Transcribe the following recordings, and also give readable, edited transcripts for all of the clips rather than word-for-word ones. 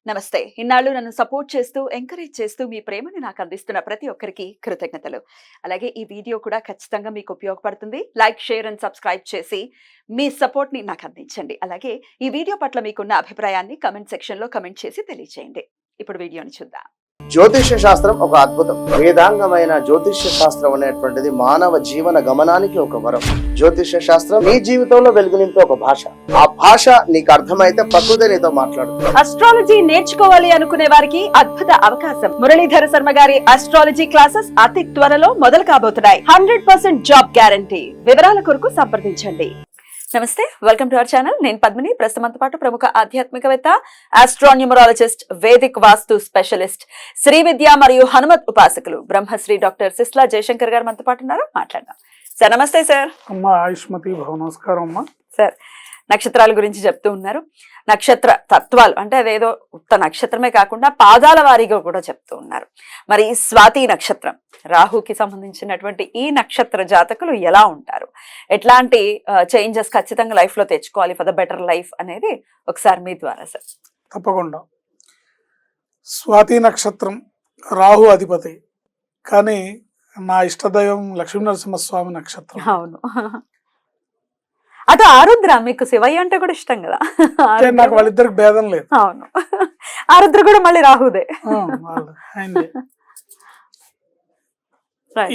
నమస్తే. ఇన్నాళ్ళు నన్ను సపోర్ట్ చేస్తూ, ఎంకరేజ్ చేస్తూ మీ ప్రేమని నాకు అందిస్తున్న ప్రతి ఒక్కరికి కృతజ్ఞతలు. అలాగే ఈ వీడియో కూడా ఖచ్చితంగా మీకు ఉపయోగపడుతుంది. లైక్, షేర్ అండ్ సబ్స్క్రైబ్ చేసి మీ సపోర్ట్‌ని నాకు అందించండి. అలాగే ఈ వీడియో పట్ల మీకున్న అభిప్రాయాన్ని కామెంట్ సెక్షన్‌లో కామెంట్ చేసి తెలియజేయండి. ఇప్పుడు వీడియోని చూద్దాం. జ్యోతిష్య శాస్త్రం ఒక అద్భుతం. వేదాంగమైన జ్యోతిష్య శాస్త్రం అనేటువంటిది మానవ జీవన గమనానికి ఒక వరం. జ్యోతిష్య శాస్త్రం నీ జీవితంలో వెలుగునింపే ఒక భాష. ఆ భాష నీకు అర్థమైతే ప్రకృతి నీతో మాట్లాడుతుంది. అస్ట్రాలజీ నేర్చుకోవాలి అనుకునే వారికి అద్భుత అవకాశం. మురళీధర శర్మ గారి అస్ట్రాలజీ క్లాసెస్ అతి త్వరలో మొదలు కాబోతున్నాయి. 100% జాబ్ గ్యారంటీ. వివరాల కొరకు సంప్రదించండి. నమస్తే, వెల్కమ్ టు అవర్ ఛానల్. నేను పద్మిని. ప్రస్తుతంతో పాటు ప్రముఖ ఆధ్యాత్మికవేత్త, ఆస్ట్రోన్యూమరాలజిస్ట్, వేదిక్ వాస్తు స్పెషలిస్ట్, శ్రీ విద్య మరియు హనుమత్ ఉపాసకులు బ్రహ్మశ్రీ డాక్టర్ సిస్లా జయశంకర్ గారు మనతో పాటు ఉన్నారు. మాట్లాడదాం. సార్ నమస్తే. సార్ అమ్మా ఆయుష్మతి భవ. నమస్కారం అమ్మా. సార్, నక్షత్రాల గురించి చెప్తూ ఉన్నారు. నక్షత్ర తత్వాలు అంటే అదేదో ఉత్త నక్షత్రమే కాకుండా పాదాల వారీగా కూడా చెప్తూ ఉన్నారు. మరి స్వాతి నక్షత్రం, రాహుకి సంబంధించినటువంటి ఈ నక్షత్ర జాతకులు ఎలా ఉంటారు, ఎట్లాంటి చేంజెస్ ఖచ్చితంగా లైఫ్ లో తెచ్చుకోవాలి ఫర్ ద బెటర్ లైఫ్ అనేది ఒకసారి మీ ద్వారా సార్. తప్పకుండా. స్వాతి నక్షత్రం రాహు అధిపతి, కానీ నా ఇష్టదైవం లక్ష్మీ నరసింహస్వామి నక్షత్రం. అవును. అటు ఆరుద్ర, మీకు శివయ్య అంటే కూడా ఇష్టం కదా. నాకు వాళ్ళిద్దరికి భేదం లేదు. అవును, ఆరుద్ర కూడా మళ్ళీ రాహుదే.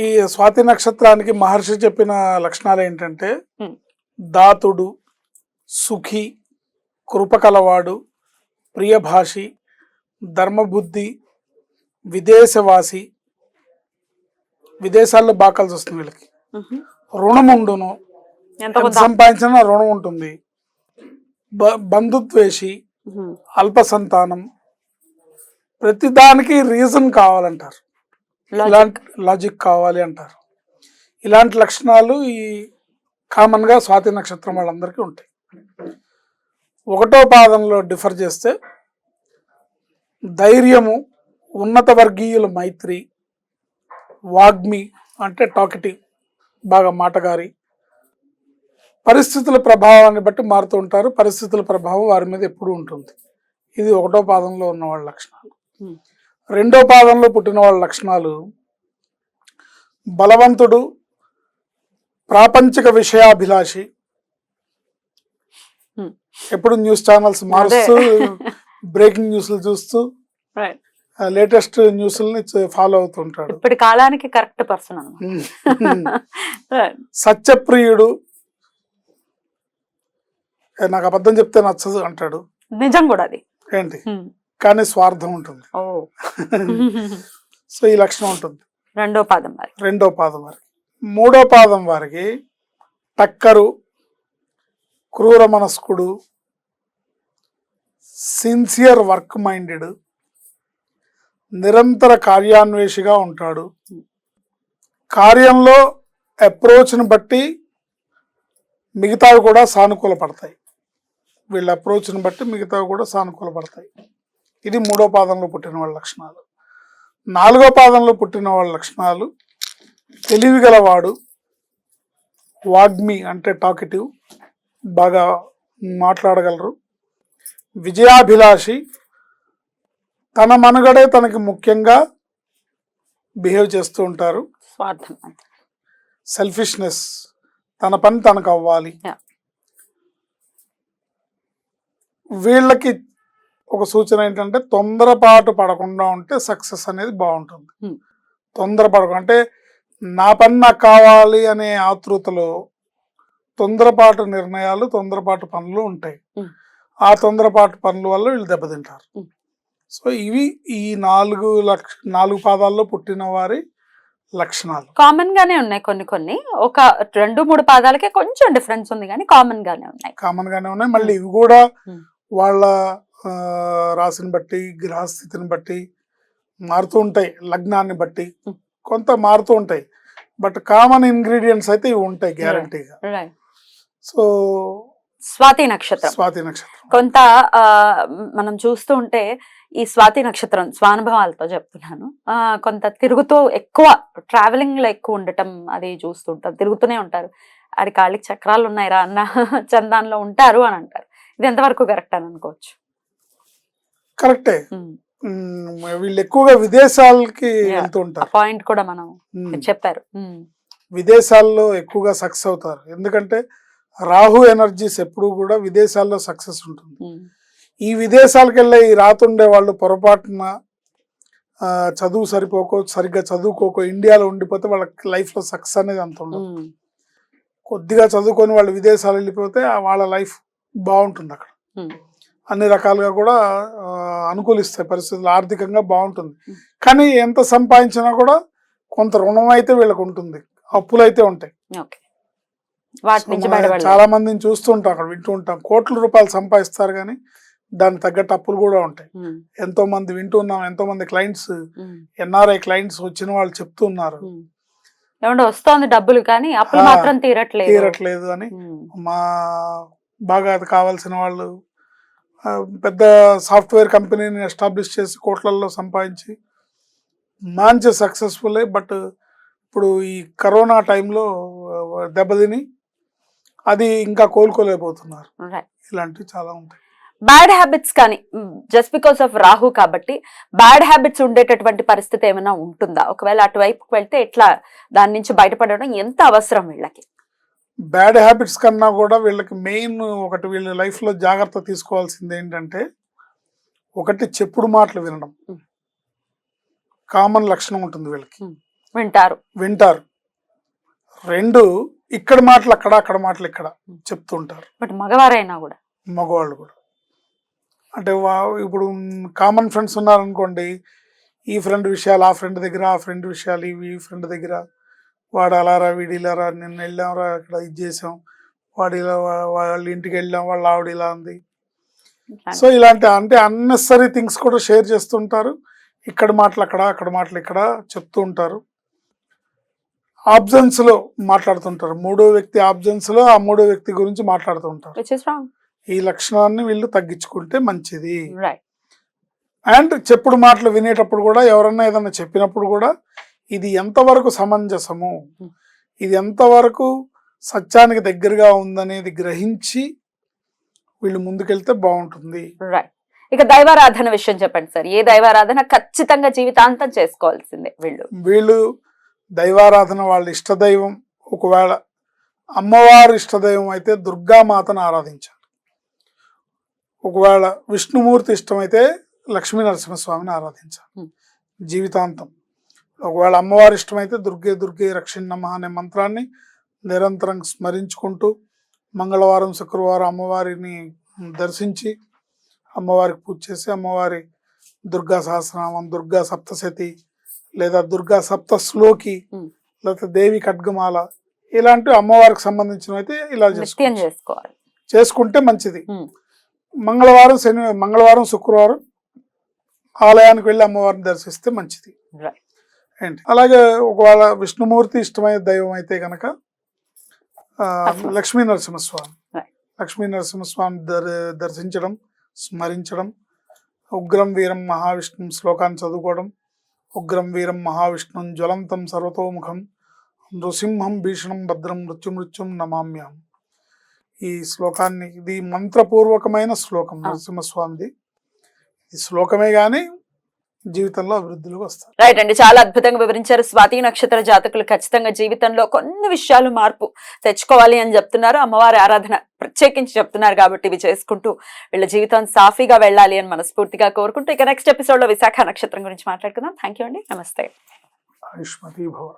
ఈ స్వాతి నక్షత్రానికి మహర్షి చెప్పిన లక్షణాలు ఏంటంటే దాతుడు, సుఖి, కృపకలవాడు, ప్రియభాషి, ధర్మబుద్ధి, విదేశవాసి. విదేశాల్లో బాగా కలిసి వస్తుంది వీళ్ళకి. రుణముండును, సంపాదించిన రుణం ఉంటుంది. బంధుద్వేషి, అల్ప సంతానం, ప్రతిదానికి రీజన్ కావాలంటారు, లాజిక్ కావాలి అంటారు. ఇలాంటి లక్షణాలు ఈ కామన్ గా స్వాతి నక్షత్రం వాళ్ళందరికీ ఉంటాయి. ఒకటో పాదంలో డిఫర్ చేస్తే ధైర్యము, ఉన్నత వర్గీయుల మైత్రి, వాగ్మి అంటే టాకిటివ్, బాగా మాటగారి, పరిస్థితుల ప్రభావాన్ని బట్టి మారుతూ ఉంటారు. పరిస్థితుల ప్రభావం వారి మీద ఎప్పుడూ ఉంటుంది. ఇది ఒకటో పాదంలో ఉన్న వాళ్ళ లక్షణాలు. రెండో పాదంలో పుట్టిన వాళ్ళ లక్షణాలు బలవంతుడు, ప్రాపంచిక విషయాభిలాషి, ఎప్పుడు న్యూస్ ఛానల్స్ మారుస్తూ బ్రేకింగ్ న్యూస్లు చూస్తూ లేటెస్ట్ న్యూస్ని ఫాలో అవుతుంటాడు. ఇప్పటి కాలానికి కరెక్ట్ పర్సన్. సత్యప్రియుడు, నాకు అబద్ధం చెప్తే నచ్చదు అంటాడు. నిజం కూడా అది ఏంటి, కానీ స్వార్థం ఉంటుంది. సో ఈ లక్షణం ఉంటుంది రెండో పాదం వారికి. మూడో పాదం వారికి టక్కరు, క్రూర మనస్కుడు, సిన్సియర్ వర్క్ మైండెడ్, నిరంతర కార్యాన్వేషిగా ఉంటాడు. కార్యంలో అప్రోచ్ని బట్టి మిగతావి కూడా సానుకూల పడతాయి. వీళ్ళ అప్రోచ్ని బట్టి మిగతావి కూడా సానుకూల పడతాయి. ఇది మూడో పాదంలో పుట్టిన వాళ్ళ లక్షణాలు. నాలుగో పాదంలో పుట్టిన వాళ్ళ లక్షణాలు తెలివిగలవాడు, వాగ్మి అంటే టాకిటివ్, బాగా మాట్లాడగలరు, విజయాభిలాషి, తన మనుగడే తనకి ముఖ్యంగా బిహేవ్ చేస్తూ ఉంటారు. స్వార్థం, సెల్ఫిష్నెస్, తన పని తనకు అవ్వాలి. వీళ్ళకి ఒక సూచన ఏంటంటే తొందరపాటు పడకుండా ఉంటే సక్సెస్ అనేది బాగుంటుంది. తొందరపడకుండా అంటే నా పని నాకు కావాలి అనే ఆతృతలో తొందరపాటు నిర్ణయాలు, తొందరపాటు పనులు ఉంటాయి. ఆ తొందరపాటు పనుల వల్ల వీళ్ళు దెబ్బతింటారు. సో ఇవి ఈ నాలుగు పాదాల్లో పుట్టిన వారి లక్షణాలు. కామన్ గానే ఉన్నాయి. కొన్ని ఒక 2-3 పాదాలకే కొంచెం డిఫరెన్స్ ఉంది, కానీ కామన్ గానే ఉన్నాయి. మళ్ళీ ఇవి కూడా వాళ్ళ రాశిని బట్టి, గ్రహస్థితిని బట్టి మారుతూ ఉంటాయి. లగ్నాన్ని బట్టి కొంత మారుతూ ఉంటాయి. బట్ కామన్ ఇంగ్రీడియంట్స్ అయితే ఇవి ఉంటాయి గ్యారంటీగా. సో స్వాతి నక్షత్రం కొంత మనం చూస్తూ ఉంటే ఈ స్వాతి నక్షత్రం స్వానుభవాలతో చెప్తున్నాను, కొంత తిరుగుతూ ఎక్కువ ట్రావెలింగ్ లో ఎక్కువ ఉండటం అది చూస్తుంటారు. తిరుగుతూనే ఉంటారు. ఆడి కాళ్ళకి చక్రాలు ఉన్నాయిరా అన్న చందాన్లో ఉంటారు అని అంటారు. ఇది ఎంతవరకు కరెక్ట్ అని అనుకోవచ్చు? కరెక్టే. ఉమ్. వీళ్ళు ఎక్కువగా విదేశాలకి Yeah. వెళ్తూ ఆ ఉంటారు. పాయింట్ కూడా మనం ఉమ్. చెప్పారు. విదేశాల్లో ఎక్కువగా సక్సెస్ అవుతారు. ఎందుకంటే రాహు ఎనర్జీస్ ఎప్పుడు కూడా విదేశాల్లో సక్సెస్ ఉంటుంది. ఈ విదేశాలకు వెళ్ళే ఈ రాతుండే వాళ్ళు పొరపాటున చదువు సరిగ్గా చదువుకోకో ఇండియాలో ఉండిపోతే వాళ్ళకి లైఫ్ లో సక్సెస్ అనేది అంత ఉండదు. కొద్దిగా చదువుకొని వాళ్ళు విదేశాలు వెళ్ళిపోతే వాళ్ళ లైఫ్ బాగుంటుంది అక్కడ. అన్ని రకాలుగా కూడా అనుకూలిస్తాయి పరిస్థితులు, ఆర్థికంగా బాగుంటుంది. కానీ ఎంత సంపాదించినా కూడా కొంత రుణం అయితే వీళ్ళకి ఉంటుంది, అప్పులు అయితే ఉంటాయి. వాటి నుంచి చాలా మందిని చూస్తుంటాం, అక్కడ వింటూ ఉంటాం, కోట్ల రూపాయలు సంపాదిస్తారు కానీ దానికి తగ్గట్టు అప్పులు కూడా ఉంటాయి. ఎంతో మంది వింటున్నాం, ఎంతో మంది క్లయింట్స్, ఎన్ఆర్ఐ క్లయింట్స్ వచ్చిన వాళ్ళు చెప్తున్నారు వస్తోంది డబ్బులు కానీ అప్పులు మాత్రం తీరట్లేదు అని. మా బాగా కావాల్సిన వాళ్ళు పెద్ద సాఫ్ట్వేర్ కంపెనీని ఎస్టాబ్లిష్ చేసి కోట్లల్లో సంపాదించి మంచి సక్సెస్ఫుల్. బట్ ఇప్పుడు ఈ కరోనా టైంలో దెబ్బతిని అది ఇంకా కోలుకోలేకపోతున్నారు. ఇలాంటివి చాలా ఉంటాయి. బ్యాడ్ హ్యాబిట్స్ కానీ జస్ట్ బికాస్ ఆఫ్ రాహు కాబట్టి బ్యాడ్ హ్యాబిట్స్ ఉండేటటువంటి పరిస్థితి ఏమైనా ఉంటుందా? ఒకవేళ అటువైపుకి వెళ్తే ఎట్లా దాని నుంచి బయటపడడం ఎంత అవసరం వీళ్ళకి? బ్యాడ్ హ్యాబిట్స్ కన్నా కూడా వీళ్ళకి మెయిన్ ఒకటి, వీళ్ళ లైఫ్ లో జాగ్రత్త తీసుకోవాల్సింది ఏంటంటే, ఒకటి చెప్పుడు మాటలు వినడం కామన్ లక్షణం ఉంటుంది వీళ్ళకి, వింటారు. రెండు, ఇక్కడ మాటలు అక్కడ, అక్కడ మాటలు ఇక్కడ చెప్తుంటారు. బట్ మగవారైనా కూడా, మగవాళ్ళు కూడా అంటే ఇప్పుడు కామన్ ఫ్రెండ్స్ ఉన్నారనుకోండి, ఈ ఫ్రెండ్ విషయాలు ఆ ఫ్రెండ్ దగ్గర, ఆ ఫ్రెండ్ విషయాలు ఈ ఫ్రెండ్ దగ్గర, వాడు అలారా వీడి ఇలారా, నిన్న వెళ్ళాంరా ఇక్కడ ఇది చేసాం, వాడు ఇలా వాళ్ళ ఇంటికి వెళ్ళాం, వాళ్ళ ఆవిడ ఇలా ఉంది. సో ఇలాంటి అంటే అన్నెసరీ థింగ్స్ కూడా షేర్ చేస్తుంటారు. ఇక్కడ మాటలు అక్కడ, అక్కడ మాటలు ఇక్కడ చెప్తూ ఉంటారు. ఆబ్జెన్స్ లో మాట్లాడుతుంటారు, మూడో వ్యక్తి ఆబ్జెన్స్ లో ఆ మూడో వ్యక్తి గురించి మాట్లాడుతుంటారు. ఈ లక్షణాన్ని వీళ్ళు తగ్గించుకుంటే మంచిది. అండ్ చెప్పుడు మాటలు వినేటప్పుడు కూడా, ఎవరన్నా ఏదన్నా చెప్పినప్పుడు కూడా ఇది ఎంతవరకు సమంజసము, ఇది ఎంతవరకు సత్యానికి దగ్గరగా ఉందనేది గ్రహించి వీళ్ళు ముందుకెళ్తే బాగుంటుంది. ఇక దైవారాధన విషయం చెప్పండి సార్. ఏ దైవారాధన ఖచ్చితంగా జీవితాంతం చేసుకోవాల్సిందే? వీళ్ళు దైవారాధన వాళ్ళ ఇష్టదైవం, ఒకవేళ అమ్మవారి ఇష్టదైవం అయితే దుర్గామాతను ఆరాధించాలి. ఒకవేళ విష్ణుమూర్తి ఇష్టమైతే లక్ష్మీ నరసింహస్వామిని ఆరాధించాలి జీవితాంతం. ఒకవేళ అమ్మవారి ఇష్టమైతే దుర్గే దుర్గే రక్షిణమ్మ అనే మంత్రాన్ని నిరంతరం స్మరించుకుంటూ మంగళవారం శుక్రవారం అమ్మవారిని దర్శించి అమ్మవారికి పూజ చేసి, అమ్మవారి దుర్గా సహస్రనామం, దుర్గా సప్తశతి లేదా దుర్గా సప్త శ్లోకి లేకపోతే దేవి ఖడ్గమాల ఇలాంటి అమ్మవారికి సంబంధించినవి అయితే ఇలా చేసుకోవాలి, చేసుకుంటే మంచిది. మంగళవారం శుక్రవారం ఆలయానికి వెళ్ళి అమ్మవారిని దర్శిస్తే మంచిది. ఏంటి అలాగే ఒకవేళ విష్ణుమూర్తి ఇష్టమైన దైవం అయితే కనుక లక్ష్మీ నరసింహస్వామి దర్శించడం, స్మరించడం, ఉగ్రం వీరం మహావిష్ణు శ్లోకాన్ని చదువుకోవడం, ఉగ్రం వీరం మహావిష్ణుం జ్వలంతం సర్వతోముఖం నృసింహం భీషణం భద్రం మృత్యుమృత్యుం నమామ్యం. ఈ శ్లోకాన్ని, ఇది మంత్రపూర్వకమైన శ్లోకం నరసింహస్వామిది. ఈ శ్లోకమే గాని జీవితంలో అభివృద్ధిలోకి వస్తారు. రైట్ అండి, చాలా అద్భుతంగా వివరించారు. స్వాతి నక్షత్ర జాతకులు ఖచ్చితంగా జీవితంలో కొన్ని విషయాలు మార్పు తెచ్చుకోవాలి అని చెప్తున్నారు. అమ్మవారి ఆరాధన ప్రత్యేకించి చెప్తున్నారు కాబట్టి ఇవి చేసుకుంటూ వీళ్ళ జీవితం సాఫీగా వెళ్ళాలి అని మనస్ఫూర్తిగా కోరుకుంటూ ఇక నెక్స్ట్ ఎపిసోడ్ లో విశాఖ నక్షత్రం గురించి మాట్లాడుకుందాం. థ్యాంక్ యూ అండి, నమస్తే. ఆయుష్మతి భవ.